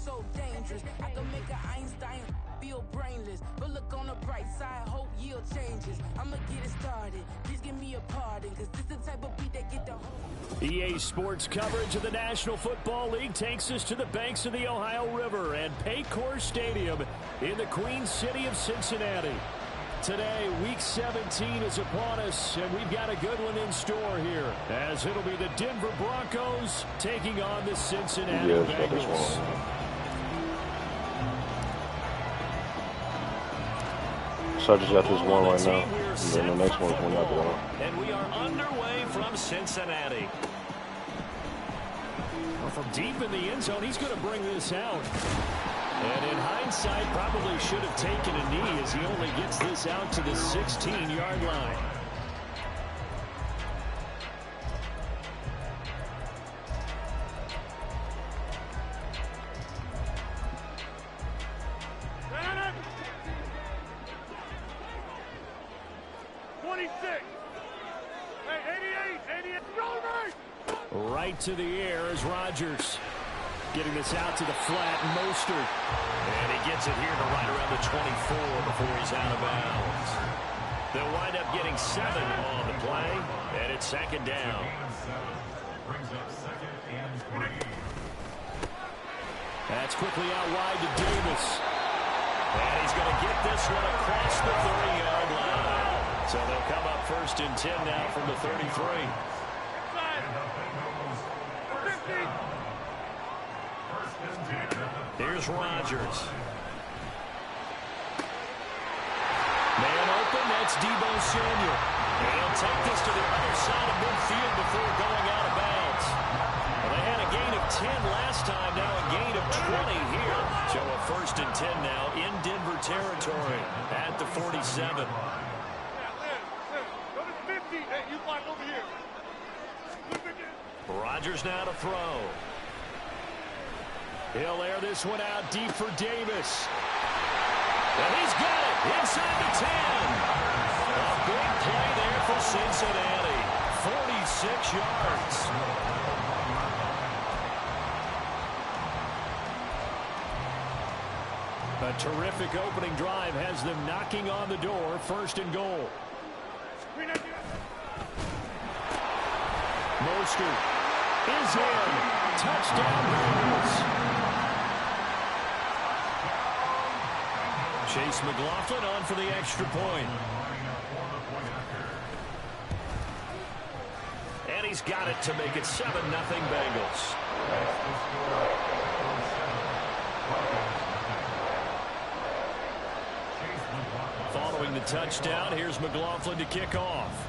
so dangerous. I can make an Einstein feel brainless, but look on the bright side, hope yield changes. I'ma get it started, please give me a pardon, cause this the type of beat that get the whole... EA Sports coverage of the National Football League takes us to the banks of the Ohio River and Paycor Stadium in the Queen City of Cincinnati. Today, Week 17 is upon us, and we've got a good one in store here, as it'll be the Denver Broncos taking on the Cincinnati Bengals. So I just got this one right now, and then the next one's one after that. And we are underway from Cincinnati. Well, from deep in the end zone, he's going to bring this out. And in hindsight, probably should have taken a knee as he only gets this out to the 16-yard line. Right to the air is Rodgers. Getting this out to the flat, Mostert. And he gets it here to right around the 24 before he's out of bounds. They'll wind up getting 7 on the play, and it's second down. That's quickly out wide to Davis. And he's going to get this one across the 30-yard line. So they'll come up first and 10 now from the 33. Here's Rodgers. Man open, that's Deebo Samuel. And he'll take this to the other side of midfield before going out of bounds. Well, they had a gain of 10 last time, now a gain of 20 here. So a first and 10 now in Denver territory at the 47. Rodgers now to throw. He'll air this one out deep for Davis. And he's got it inside the 10. A big play there for Cincinnati. 46 yards. A terrific opening drive has them knocking on the door. First and goal. Mostert is in. Touchdown Bengals. Chase McLaughlin on for the extra point. And he's got it to make it 7-0 Bengals. Following the touchdown, here's McLaughlin to kick off.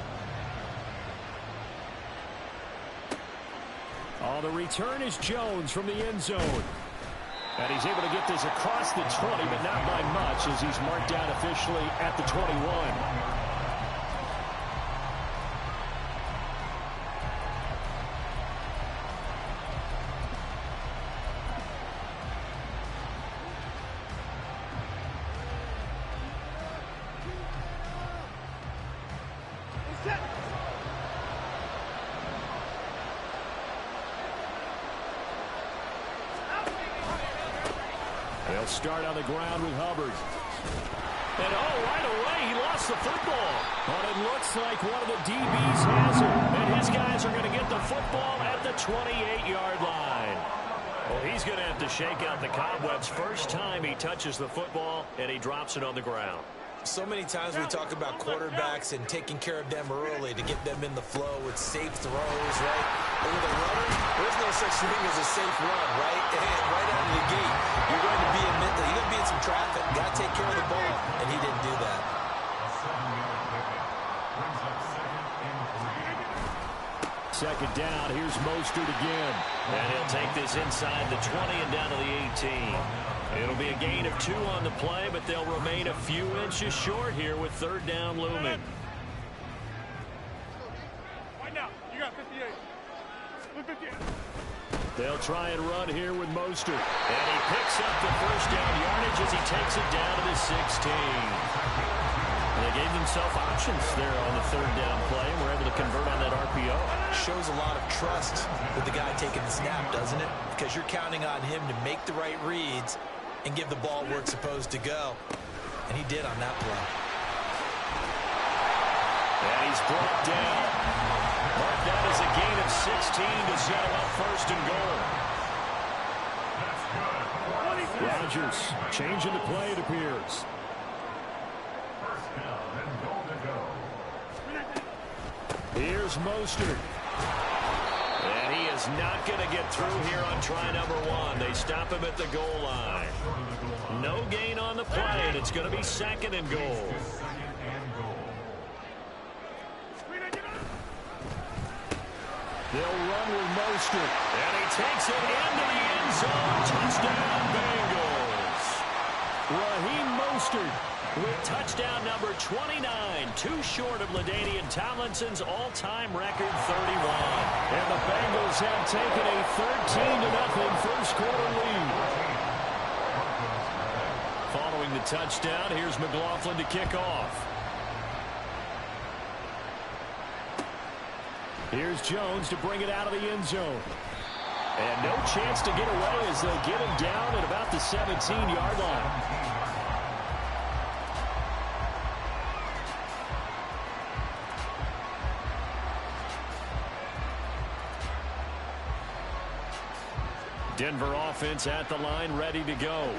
Oh, the return is Jones from the end zone. And he's able to get this across the 20, but not by much as he's marked down officially at the 21. They'll start on the ground with Hubbard. And right away, he lost the football. But it looks like one of the DBs has it. And his guys are going to get the football at the 28-yard line. Well, he's going to have to shake out the cobwebs first time he touches the football, and he drops it on the ground. So many times we talk about quarterbacks and taking care of them early to get them in the flow with safe throws, right? But with a runner, there's no such thing as a safe run, right? And right out of the gate, you're going to be in some traffic. Got to take care of the ball, and he didn't do that. Second down, here's Mostert again. And he'll take this inside the 20 and down to the 18. It'll be a gain of 2 on the play, but they'll remain a few inches short here with third down looming. Right now, you got 58. 58. They'll try and run here with Mostert. And he picks up the first down yardage as he takes it down to the 16. And they gave themselves options there on the third down play, and were able to convert on that RPO. Shows a lot of trust with the guy taking the snap, doesn't it? Because you're counting on him to make the right reads and give the ball where it's supposed to go. And he did on that play. And he's brought down. Mark that as a gain of 16 to set him up first and goal. Rodgers changing the play, it appears. Here's Mostert. And he is not going to get through here on try number 1. They stop him at the goal line. No gain on the play, and it's going to be second and goal. They'll run with Mostert. And he takes it into the end zone. Touchdown, Bengals. Raheem Mostert with touchdown number 29. Too short of LaDainian Tomlinson's all-time record 31. And the Bengals have taken a 13-0 first quarter lead. Following the touchdown, here's McLaughlin to kick off. Here's Jones to bring it out of the end zone. And no chance to get away as they'll get him down at about the 17-yard line. Denver offense at the line, ready to go.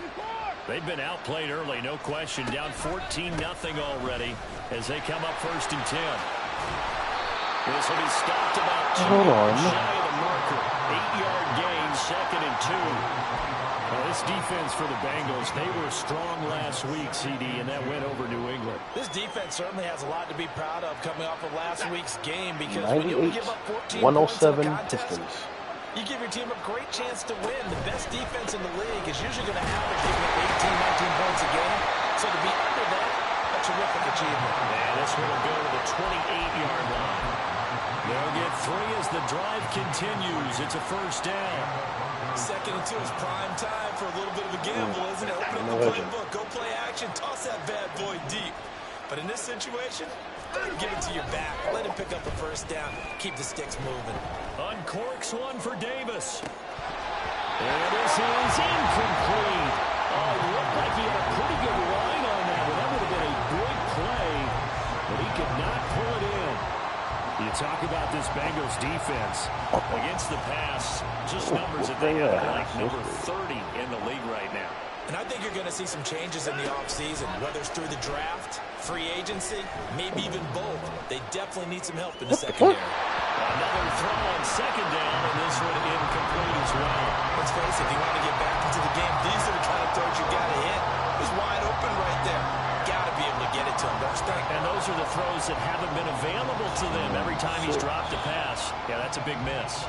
They've been outplayed early, no question. Down 14-0 already as they come up first and 10. This will be stopped about 2 yards shy of the marker. 8-yard gain, second and 2. Well, this defense for the Bengals, they were strong last week, CD, and that went over New England. This defense certainly has a lot to be proud of coming off of last week's game, because when you only give up 14 points in a contest, you give your team a great chance to win. The best defense in the league is usually going to average giving up 18, 19 points a game. So to be under that, a terrific achievement. And this one will go to the 28-yard line. They'll get 3 as the drive continues. It's a first down. Second and 2 is prime time for a little bit of a gamble, isn't it? Open up the playbook, go play action, toss that bad boy deep. But in this situation, give it to your back. Let him pick up a first down. Keep the sticks moving. Uncorks one for Davis. And this is incomplete. Oh, it looked like he had a pretty good line on that. Well, that would have been a big play, but he could not pull it in. You talk about this Bengals defense against the pass, just numbers that they have like number 30 in the league right now. And I think you're going to see some changes in the offseason, whether it's through the draft, free agency, maybe even both. They definitely need some help in the secondary. Another throw on second down, and this one incomplete as well. Let's face it, if you want to get back into the game, these are the kind of throws you got to hit. He's wide open right there. Got to be able to get it to him, don't you think? And those are the throws that haven't been available to them every time he's dropped a pass. Yeah, that's a big miss.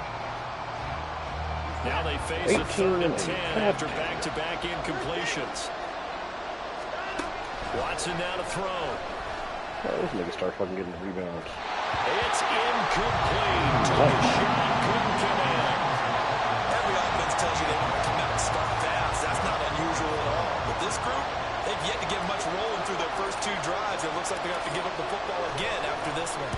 Now they face a 3rd and 10 after back-to-back incompletions. Watson now to throw. This nigga start fucking getting rebounds. It's incomplete. Took a shot, couldn't come in. Every offense tells you they want to come out and start fast. That's not unusual at all. But this group, they've yet to get much rolling through their first 2 drives. It looks like they have to give up the football again after this one.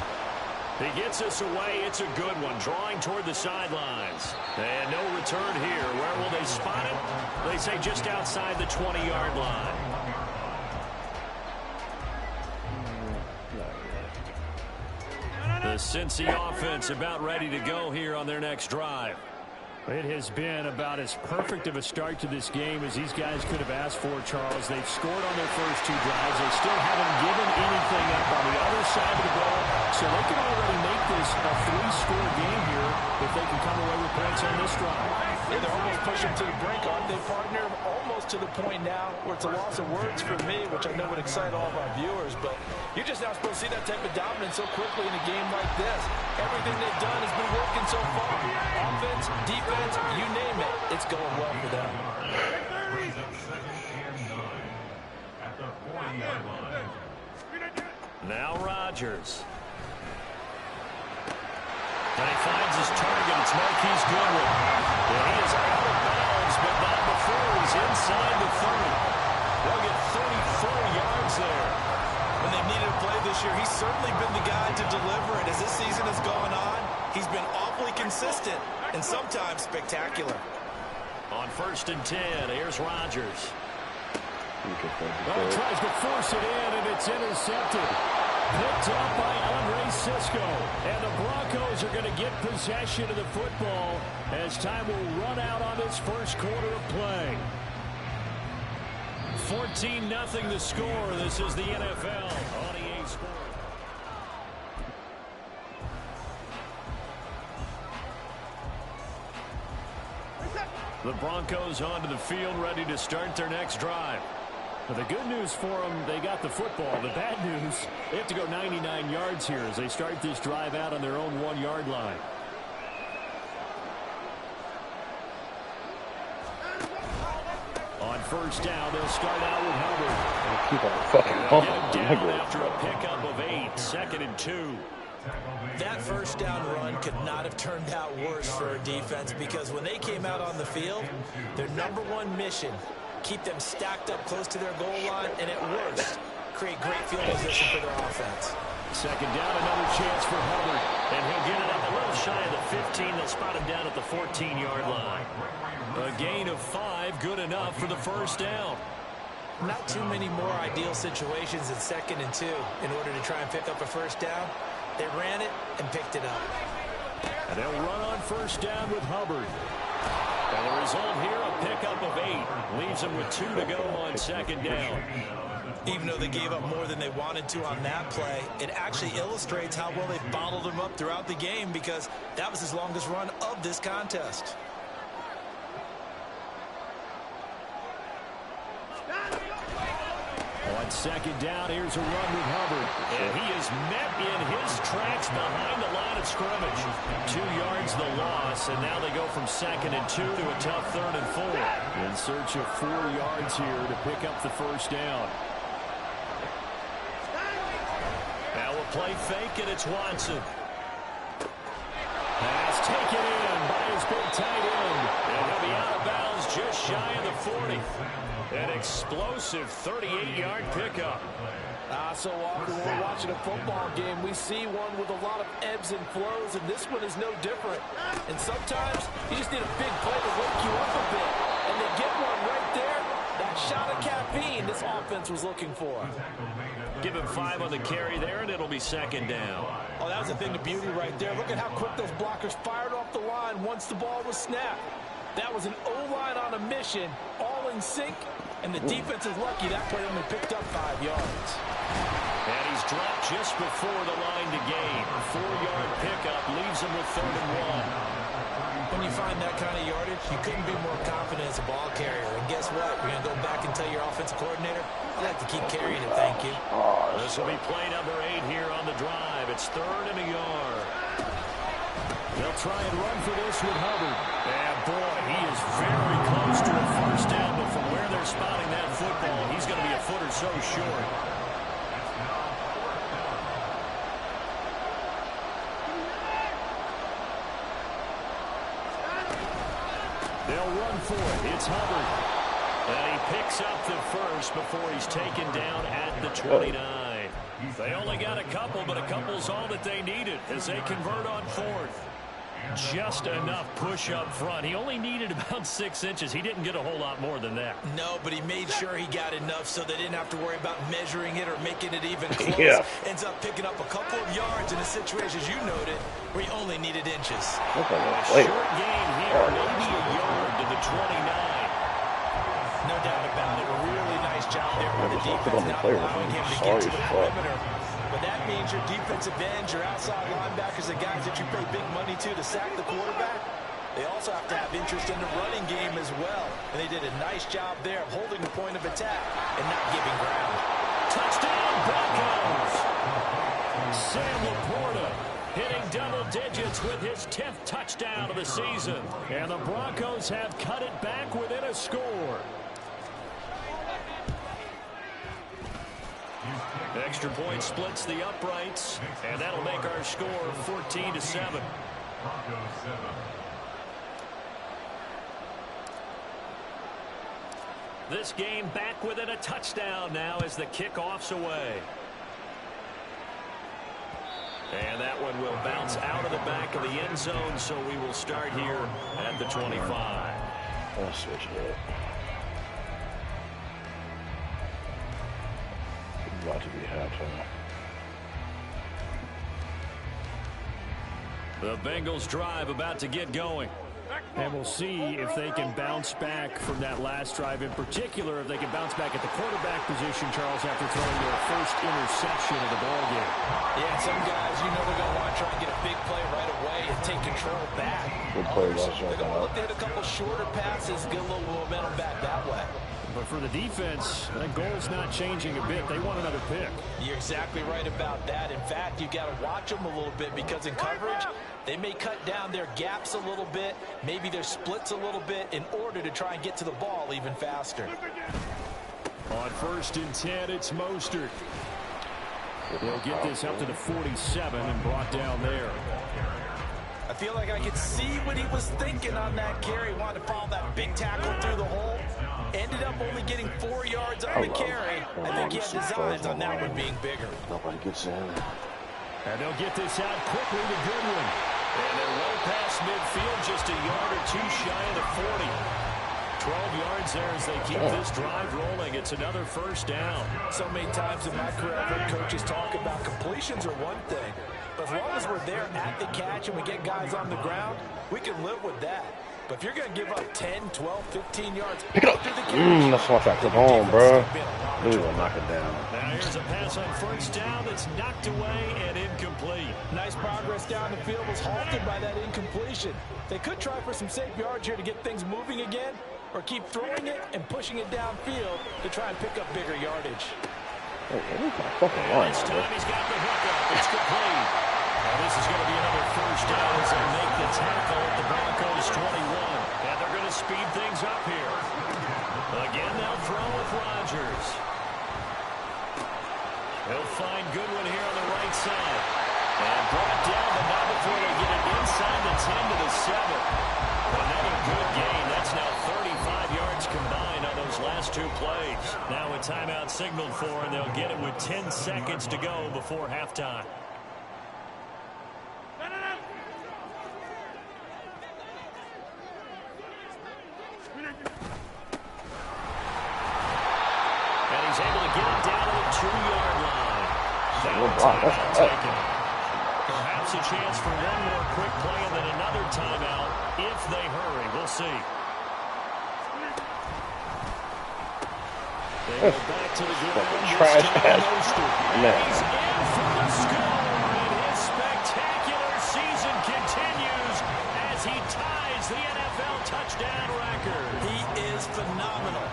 He gets us away. It's a good one. Drawing toward the sidelines. And no return here. Where will they spot it? They say just outside the 20-yard line. The Cincy offense about ready to go here on their next drive. It has been about as perfect of a start to this game as these guys could have asked for, Charles. They've scored on their first 2 drives. They still haven't given anything up on the other side of the ball, so they can already make this a 3-score game here if they can come away with points on this drive. Yeah, they're almost pushing to the brink, aren't they, partner? Almost to the point now where it's a loss of words for me, which I know would excite all of our viewers, but you're just not supposed to see that type of dominance so quickly in a game like this. Everything they've done has been working so far. Offense, defense, you name it, it's going well for them. Now Rodgers. And he finds his target. It's Marquise Goodwin. And he is out of bounds, but not before he's inside the 30. They'll get 34 yards there. When they needed a play he's certainly been the guy to deliver, and as this season has gone on, he's been awfully consistent and sometimes spectacular. On 1st and 10, here's Rodgers. Oh, Tries to force it in, and it's intercepted. Picked up by Andre Sisco. And the Broncos are going to get possession of the football as time will run out on this first quarter of play. 14-0 the score. This is the NFL on EA Sports. The Broncos onto the field, ready to start their next drive. Now, the good news for them, they got the football. The bad news, they have to go 99 yards here as they start this drive out on their own 1-yard line. On 1st down, they'll start out with Hubbard. Keep on fucking They'll get it down after a pickup of 8, 2nd and 2. That first down run could not have turned out worse for a defense, because when they came out on the field, their #1 mission, keep them stacked up close to their goal line, and at worst, create great field position for their offense. 2nd down, another chance for Hubbard, and he'll get it up a little shy of the 15. They'll spot him down at the 14-yard line. A gain of 5, good enough for the 1st down. Not too many more ideal situations at 2nd and 2 in order to try and pick up a 1st down. They ran it and picked it up. And they'll run on 1st down with Hubbard. And the result here, a pickup of 8. Leaves them with 2 to go on 2nd down. Even though they gave up more than they wanted to on that play, it actually illustrates how well they've bottled them up throughout the game, because that was his longest run of this contest. On 2nd down, here's a run with Hubbard. And he is met in his tracks behind the line of scrimmage. 2 yards the loss, and now they go from 2nd and 2 to a tough 3rd and 4. In search of 4 yards here to pick up the 1st down. Now a play fake, and it's Watson. Pass taken in by his big tight end. And he'll be out of bounds just shy of the 40. An explosive 38-yard pickup. So often when we're watching a football game, we see one with a lot of ebbs and flows, and this one is no different. And sometimes you just need a big play to wake you up a bit. And they get one right there. That shot of caffeine this offense was looking for. Give him 5 on the carry there, and it'll be 2nd down. Oh, that was a thing of beauty right there. Look at how quick those blockers fired off the line once the ball was snapped. That was an O-line on a mission, all in sync, and the defense is lucky that play only picked up 5 yards. And he's dropped just before the line to gain. 4-yard pickup leaves him with 3rd and 1. When you find that kind of yardage, you couldn't be more confident as a ball carrier. And guess what? You're going to go back and tell your offensive coordinator, I'd like to keep carrying it, thank you. This will be play number 8 here on the drive. It's 3rd and a yard. They'll try and run for this with Hubbard. And boy, he is very close to a 1st down, but from where they're spotting that football, he's going to be a foot or so short. They'll run for it. It's Hubbard. And he picks up the 1st before he's taken down at the 29. They only got a couple, but a couple's all that they needed as they convert on 4th. Just enough push up front. He only needed about 6 inches. He didn't get a whole lot more than that. No, but he made sure he got enough so they didn't have to worry about measuring it or making it even close. Yeah. Ends up picking up a couple of yards in a situation, as you noted, where he only needed inches. A short gain here, maybe a yard to the 29. No doubt about it. A really nice job there by the defense, not allowing him to get to the perimeter. But that means your defensive ends, your outside linebackers, the guys that you pay big money to sack the quarterback, they also have to have interest in the running game as well. And they did a nice job there of holding the point of attack and not giving ground. Touchdown, Broncos! Sam Laporta hitting double digits with his 10th touchdown of the season. And the Broncos have cut it back within a score. Extra point splits the uprights, and that'll make our score 14-7. This game back within a touchdown now as the kickoff's away. And that one will bounce out of the back of the end zone, so we will start here at the 25. I'll switch it up. It's about to be halftime. The Bengals drive about to get going. And we'll see if they can bounce back from that last drive, in particular if they can bounce back at the quarterback position, Charles, after throwing their first interception of the ballgame. Yeah, some guys, you know, they're going to want to try and get a big play right away and take control back. Good play, They're going to look to hit a couple shorter passes, get a little momentum back that way. But for the defense, that goal's not changing a bit. They want another pick. You're exactly right about that. In fact, you got to watch them a little bit because in coverage, they may cut down their gaps a little bit, maybe their splits a little bit in order to try and get to the ball even faster. On 1st and 10, it's Mostert. They'll get this up to the 47 and brought down there. I feel like I could see what he was thinking on that carry. Wanted to follow that big tackle through the hole. Ended up only getting 4 yards on the carry. I think he had designs on that one being bigger. Nobody gets in. And they'll get this out quickly to Goodwin. And they're well past midfield, just a yard or two shy of the 40. 12 yards there as they keep this drive rolling. It's another first down. So many times in my career, I've heard coaches talk about completions are one thing. But as long as we're there at the catch and we get guys on the ground, we can live with that. But if you're going to give up 10, 12, 15 yards, pick it up. That's what I took home, bro. We're going to knock it down. Now here's a pass on first down that's knocked away and incomplete. Nice progress down the field was halted by that incompletion. They could try for some safe yards here to get things moving again, or keep throwing it and pushing it downfield to try and pick up bigger yardage. Hey, this time he's got the hook up. It's complete. Now this is going to be another first down as they make the tackle at the Broncos 21. And they're going to speed things up here. Again, they'll throw with Rodgers. He'll find Goodwin here on the right side. And brought down, but not before they get it inside the 10 to the 7. Another good gain. That's now 35 yards combined on those last two plays. Now a timeout signaled for, and they'll get it with 10 seconds to go before halftime. And he's able to get it down to the 2-yard line. That's taken. Perhaps a chance for one more quick play and then another timeout if they hurry. We'll see. They go back to the ground. Trash pass. He's in for the score, and his spectacular season continues as he ties the NFL touchdown record. He is phenomenal.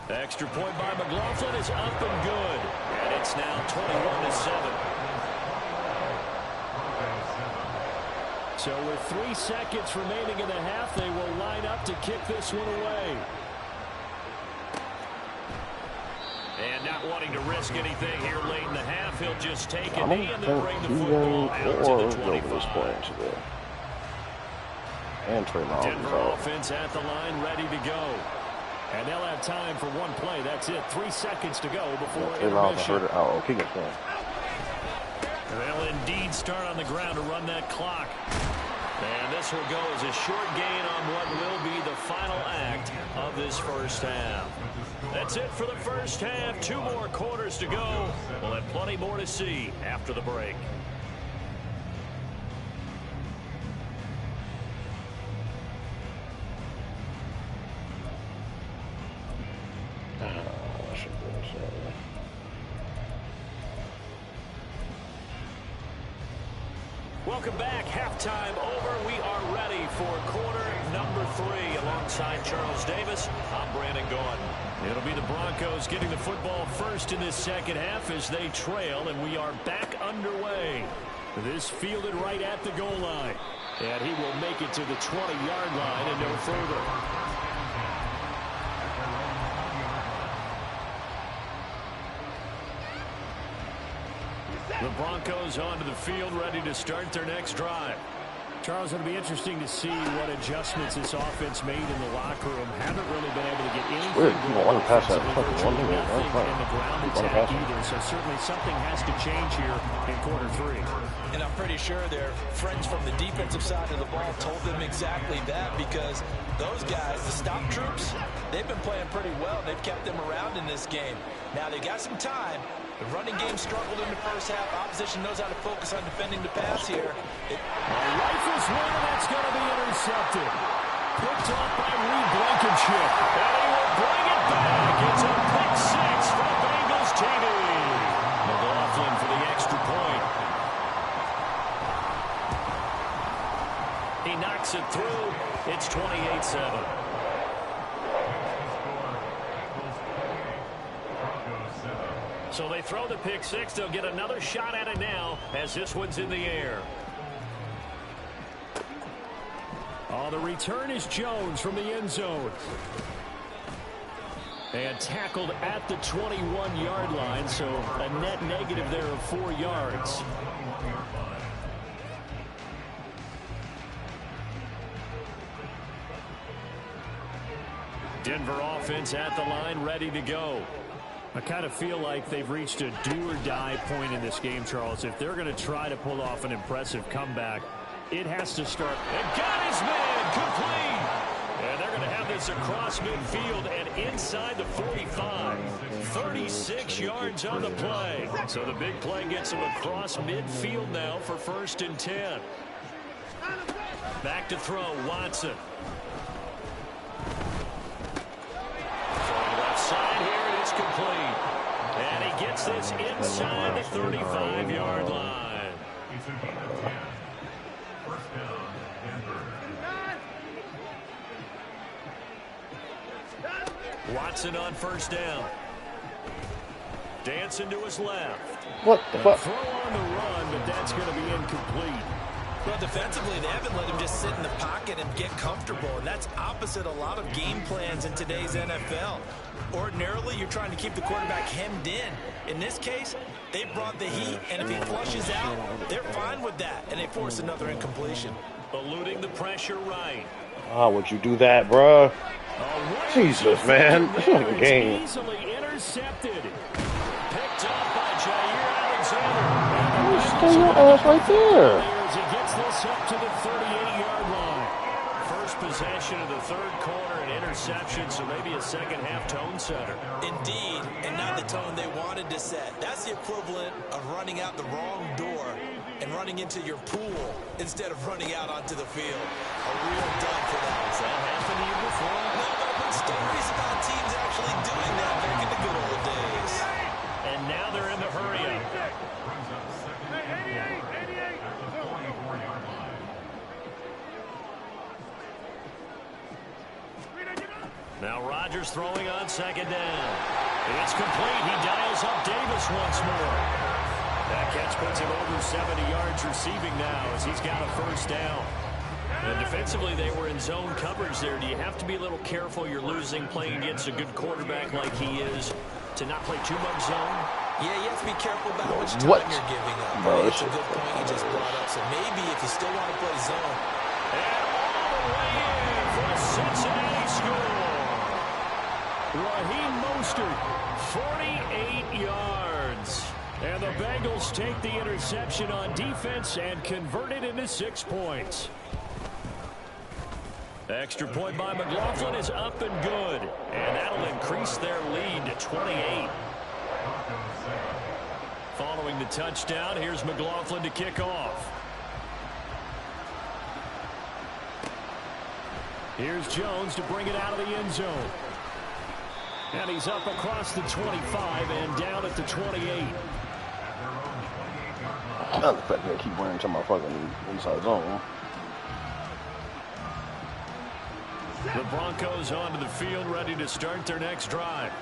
The extra point by McLaughlin is up and good. And it's now 21-7. So with 3 seconds remaining in the half, they will line up to kick this one away. And not wanting to risk anything here late in the half, he'll just take a knee and then bring the football out to the 25. And Denver offense at the line, ready to go. And they'll have time for one play. That's it. 3 seconds to go before intermission. They'll indeed start on the ground to run that clock. And this will go as a short gain on what will be the final act of this first half. That's it for the first half. 2 more quarters to go. We'll have plenty more to see after the break. Welcome back. Halftime over. We are ready for quarter number 3. Alongside Charles Davis, I'm Brandon Gordon. It'll be the Broncos getting the football first in this second half as they trail, and we are back underway. This fielded right at the goal line. And he will make it to the 20-yard line and no further. The Broncos onto the field, ready to start their next drive. Charles, it'll be interesting to see what adjustments this offense made in the locker room. Haven't really been able to get anything weird. You don't want to pass that fucking one in thing. the ground attack either. So certainly something has to change here in quarter 3. And I'm pretty sure their friends from the defensive side of the ball told them exactly that, because those guys, the stop troops, they've been playing pretty well. They've kept them around in this game. Now they got some time. The running game struggled in the first half. Opposition knows how to focus on defending the pass here. Rifles one, and that's going to be intercepted. Picked off by Reed Blankenship. And he will bring it back. It's a pick 6 for the Bengals TD. McLaughlin for the extra point. He knocks it through. It's 28-7. So they throw the pick 6. They'll get another shot at it now as this one's in the air. Oh, the return is Jones from the end zone. And tackled at the 21-yard line, so a net negative there of 4 yards. Denver offense at the line, ready to go. I kind of feel like they've reached a do-or-die point in this game, Charles. If they're going to try to pull off an impressive comeback, it has to start. And got his man complete. And they're going to have this across midfield and inside the 45. 36 yards on the play. So the big play gets them across midfield now for 1st and 10. Back to throw, Watson. From left side here. Complete. And he gets this inside the 35-yard line. Watson on 1st down. Dancing to his left. What the fuck? Throw on the run, but that's going to be incomplete. Well, defensively, they haven't let him just sit in the pocket and get comfortable, and that's opposite a lot of game plans in today's NFL. Ordinarily, you're trying to keep the quarterback hemmed in. In this case, they brought the heat, and if he flushes out, they're fine with that, and they force another incompletion. Eluding the pressure right. Ah, would you do that, bruh? Jesus, man. This is like a game. Easily intercepted. Picked up by Jair Alexander. Stay your ass right there. He gets this up to the 38-yard line. First possession of the 3rd quarter, an interception, so maybe a second-half tone setter. Indeed, and not the tone they wanted to set. That's the equivalent of running out the wrong door and running into your pool instead of running out onto the field. A real dud for that. Has that happened to you before? No, but I've heard stories about teams actually doing that back in the good old days. And now they're in the hurry-up. Now Rodgers throwing on 2nd down. It's complete. He dials up Davis once more. That catch puts him over 70 yards receiving now as he's got a 1st down. And defensively, they were in zone coverage there. Do you have to be a little careful? You're losing playing against a good quarterback like he is to not play too much zone? Yeah, you have to be careful about how much time you're giving up. Bro, it's a good point you just brought up. So maybe if you still want to play zone. And all the way in for a Cincinnati score. Raheem Mostert, 48 yards. And the Bengals take the interception on defense and convert it into 6 points. Extra point by McLaughlin is up and good. And that'll increase their lead to 28. Following the touchdown, here's McLaughlin to kick off. Here's Jones to bring it out of the end zone. And he's up across the 25 and down at the 28. I love the fact that I keep running to my fucking inside zone. The Broncos onto the field, ready to start their next drive.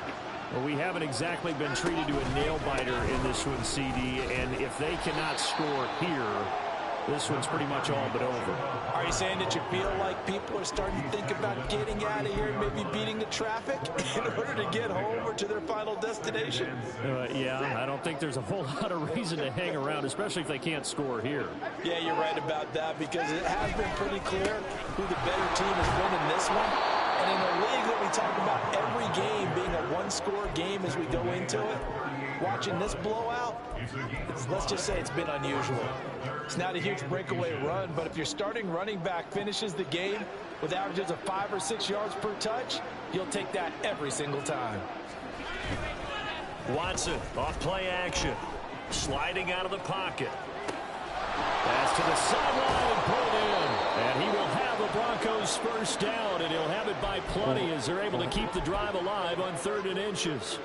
Well, we haven't exactly been treated to a nail-biter in this one, CD, and if they cannot score here, this one's pretty much all but over. Are you saying that you feel like people are starting to think about getting out of here, maybe beating the traffic in order to get home or to their final destination? Yeah, I don't think there's a whole lot of reason to hang around, especially if they can't score here. Yeah, you're right about that, because it has been pretty clear who the better team has been in this one. And in a league that we talk about every game being a one-score game as we go into it, watching this blowout, let's just say it's been unusual. It's not a huge breakaway run, but if your starting running back finishes the game with averages of 5 or 6 yards per touch, you'll take that every single time. Watson off play action, sliding out of the pocket. Pass to the sideline and pulled in. And he will have the Broncos first down, and he'll have it by plenty as they're able to keep the drive alive on 3rd and inches.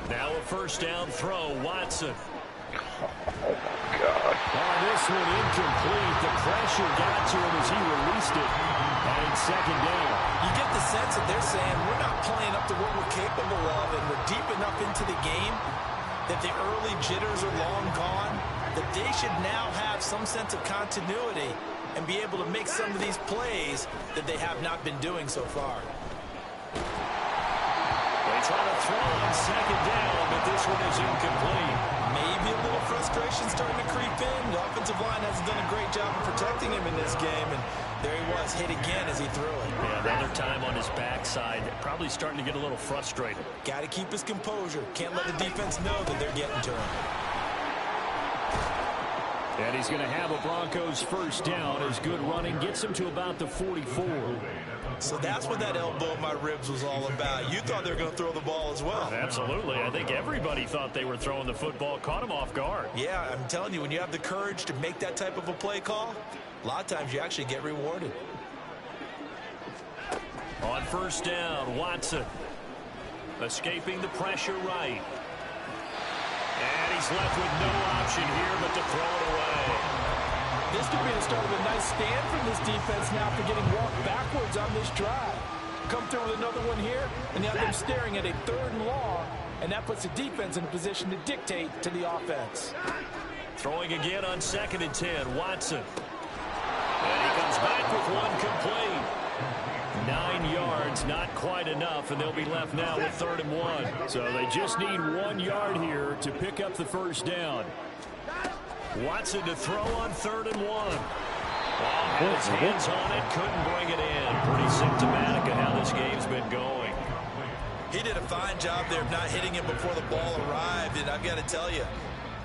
Now a first down throw, Watson. Oh, my God. On this one, incomplete. The pressure got to him as he released it. And it's 2nd down. You get the sense that they're saying we're not playing up to what we're capable of, and we're deep enough into the game that the early jitters are long gone, that they should now have some sense of continuity and be able to make some of these plays that they have not been doing so far. They try to throw on 2nd down, but this one is incomplete. Maybe a little frustration starting to creep in. The offensive line hasn't done a great job of protecting him in this game, and there he was, hit again as he threw it. Yeah, another time on his backside, probably starting to get a little frustrated. Got to keep his composure. Can't let the defense know that they're getting to him. And he's going to have a Broncos first down as good running gets him to about the 44. So that's what that elbow in my ribs was all about. You thought they were going to throw the ball as well. Absolutely. I think everybody thought they were throwing the football, caught him off guard. Yeah, I'm telling you, when you have the courage to make that type of a play call, a lot of times you actually get rewarded. On first down, Watson escaping the pressure right. And he's left with no option here but to throw it away. This could be the start of a nice stand from this defense now after getting walked backwards on this drive. Come through with another one here, and you have them staring at a 3rd and long, and that puts the defense in a position to dictate to the offense. Throwing again on 2nd and 10, Watson. And he comes back with one complete. 9 yards, not quite enough, and they'll be left now with 3rd and 1. So they just need 1 yard here to pick up the first down. Watson to throw on 3rd and 1. Had his hands on it, couldn't bring it in. Pretty symptomatic of how this game's been going. He did a fine job there of not hitting him before the ball arrived, and I've got to tell you,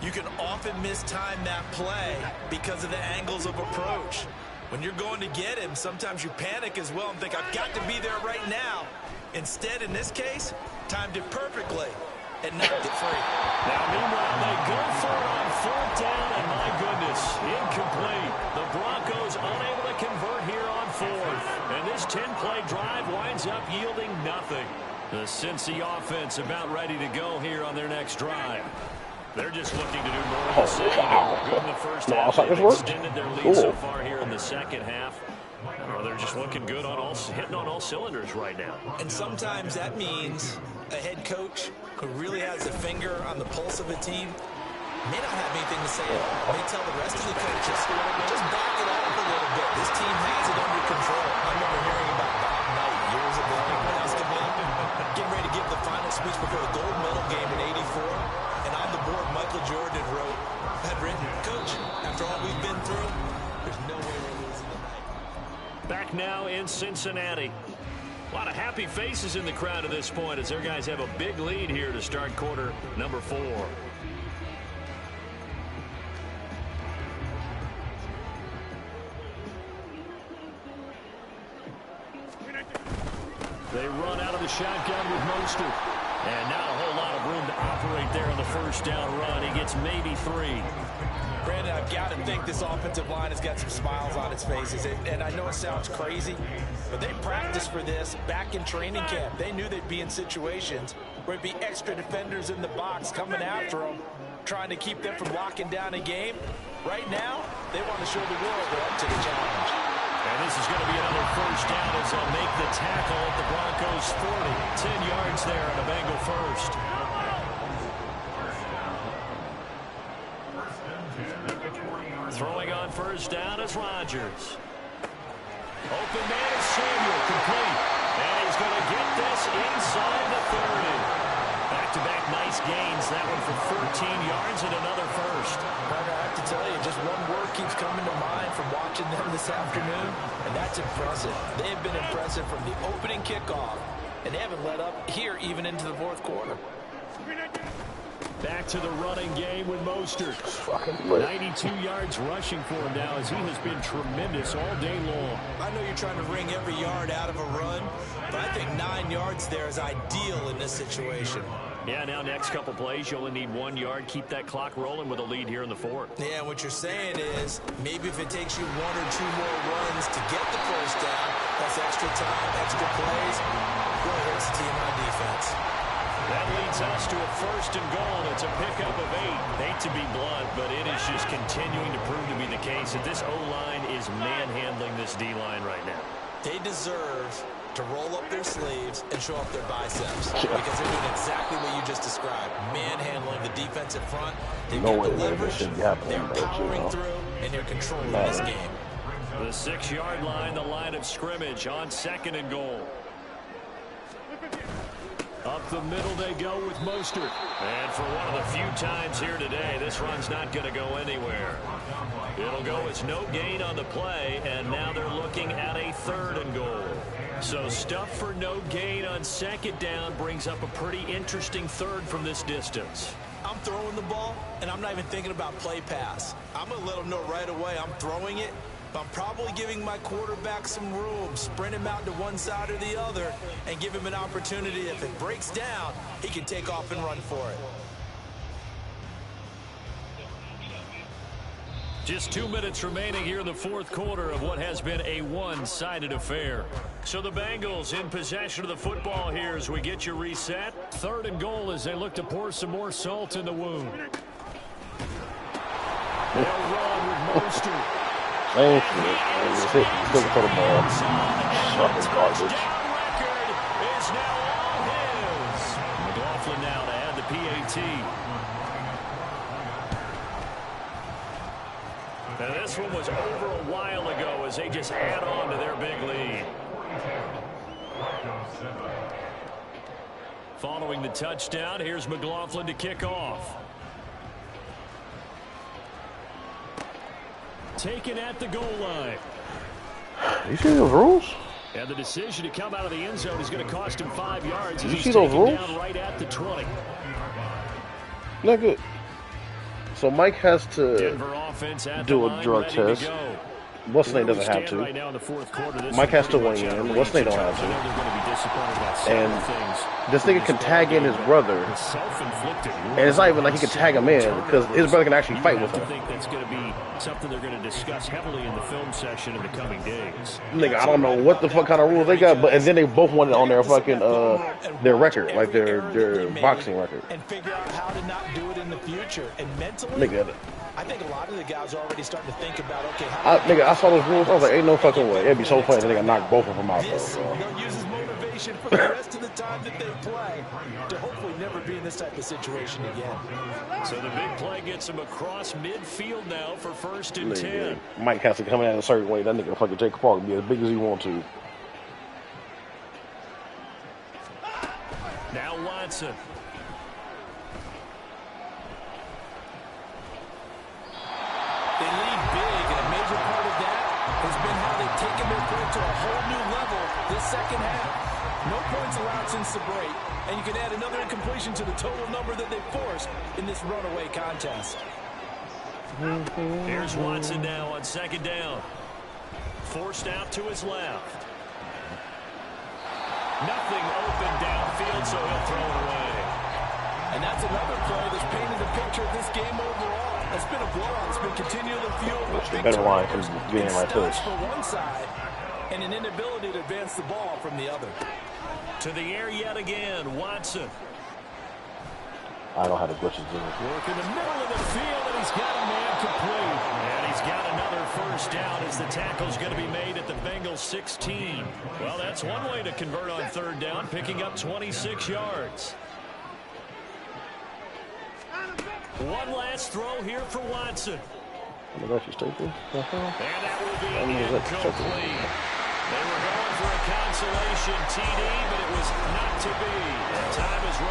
you can often mistime that play because of the angles of approach. When you're going to get him, sometimes you panic as well and think, I've got to be there right now. Instead, in this case, timed it perfectly and knocked it free. Now, meanwhile, they go for it on 4th down, and my goodness, incomplete. The Broncos unable to convert here on 4th. And this 10-play drive winds up yielding nothing. The Cincy offense about ready to go here on their next drive. They're just looking to do more of the same. Good in the first half. They've extended their lead so far here in the second half. Well, they're just looking good on hitting on all cylinders right now. And sometimes that means a head coach who really has a finger on the pulse of a team may not have anything to say at all. May tell the rest of the coaches, just back it up a little bit. This team has it under control. I remember hearing about Bob Knight years ago in basketball, getting ready to give the final speech before the gold medal game in '84. And on the board, Michael Jordan had written, Coach, after all we've been through, there's no way we're losing tonight. Back now in Cincinnati. A lot of happy faces in the crowd at this point as their guys have a big lead here to start quarter number 4. They run out of the shotgun with Mostert. And not a whole lot of room to operate there on the first down run. He gets maybe 3. Brandon, I've got to think this offensive line has got some smiles on its faces. And I know it sounds crazy, but they practiced for this back in training camp. They knew they'd be in situations where it'd be extra defenders in the box coming after them, trying to keep them from locking down a game. Right now, they want to show the world they're up to the challenge. And this is going to be another first down as they'll make the tackle at the Broncos 40. 10 yards there on a Bengal first. Throwing on first down is Rodgers. Open man is Samuel, complete. And he's going to get this inside the 30. Back-to-back nice gains. That one for 14 yards and another first. Parker, I have to tell you, just one word keeps coming to mind from watching them this afternoon, and that's impressive. They have been impressive from the opening kickoff, and they haven't let up here even into the fourth quarter. Back to the running game with Mostert. 92 yards rushing for him now as he has been tremendous all day long. I know you're trying to wring every yard out of a run, but I think 9 yards there is ideal in this situation. Yeah, now next couple plays, you only need 1 yard. Keep that clock rolling with a lead here in the fourth. Yeah, what you're saying is maybe if it takes you 1 or 2 more runs to get the first down, that's extra time, extra plays, really hurts the team on defense. That leads us to a first and goal. It's a pickup of 8. Hate to be blunt, but it is just continuing to prove to be the case that this O-line is manhandling this D-line right now. They deserve to roll up their sleeves and show off their biceps because they're doing exactly what you just described. Manhandling the defensive front. They've got the leverage. They're powering through, and they're controlling this game. The 6-yard line, the line of scrimmage on second and goal. Up the middle they go with Mostert. And for one of the few times here today, this run's not going to go anywhere. It'll go as no gain on the play, and now they're looking at a third and goal. So stuff for no gain on second down brings up a pretty interesting third from this distance. I'm throwing the ball, and I'm not even thinking about play pass. I'm going to let them know right away I'm throwing it, but I'm probably giving my quarterback some room, sprint him out to one side or the other, and give him an opportunity. If it breaks down, he can take off and run for it. Just 2 minutes remaining here in the fourth quarter of what has been a one-sided affair. So the Bengals in possession of the football here as we get you reset. Third and goal as they look to pour some more salt in the wound. They'll run with Mostert. Same shit. Still for the ball. Fucking garbage. Record is now all his. McLaughlin now to add the PAT. Now this one was over a while ago as they just add on to their big lead. Following the touchdown, here's McLaughlin to kick off. Taken at the goal line. You see those rules? And the decision to come out of the end zone is going to cost him 5 yards. You see those rules? Down right at the 20. Not good. So Mike has to do a drug test. What's name doesn't have to. Right now in the fourth quarter, Mike has to weigh in. What's name don't have to. And this nigga can tag in his brother. And it's not even like he can tag him in because his brother can actually fight with him. I think that's going to be something they're going to discuss heavily in the film session in the coming days. Nigga, I don't know what the fuck kind of rules they got, but and then they both want it on their fucking their record, like their boxing record. And figure out how to not do it in the future. And mentally, Nigga, I think a lot of the guys are already starting to think about, okay, nigga, I saw those rules. I was like, ain't no fucking way. It'd be so funny if they knock both of them out. They'll use his motivation for the rest of the time that they play to hopefully never be in this type of situation again. So the big play gets him across midfield now for first and 10. Mike has to come in a certain way. That nigga fucking Jake Paul can be as big as he want to. Now Watson. They lead big, and a major part of that has been how they've taken their play to a whole new level this second half. No points allowed since the break, and you can add another incompletion to the total number that they've forced in this runaway contest. Here's Watson now on second down. Forced out to his left. Nothing open downfield, so he'll throw it away. And that's another play that's painted the picture of this game overall. It's been a blowout. It's been continually fueled with big better line from being right to us. For one side, and an inability to advance the ball from the other. To the air yet again, Watson. I don't have the glitches in it. Work in the middle of the field, and he's got a man complete. And he's got another first down as the tackle's going to be made at the Bengals 16. Well, that's one way to convert on third down, picking up 26 yards. One last throw here for Watson. I'm going to actually take this. And that will be incomplete. They were going for a consolation TD, but it was not to be. And time is running.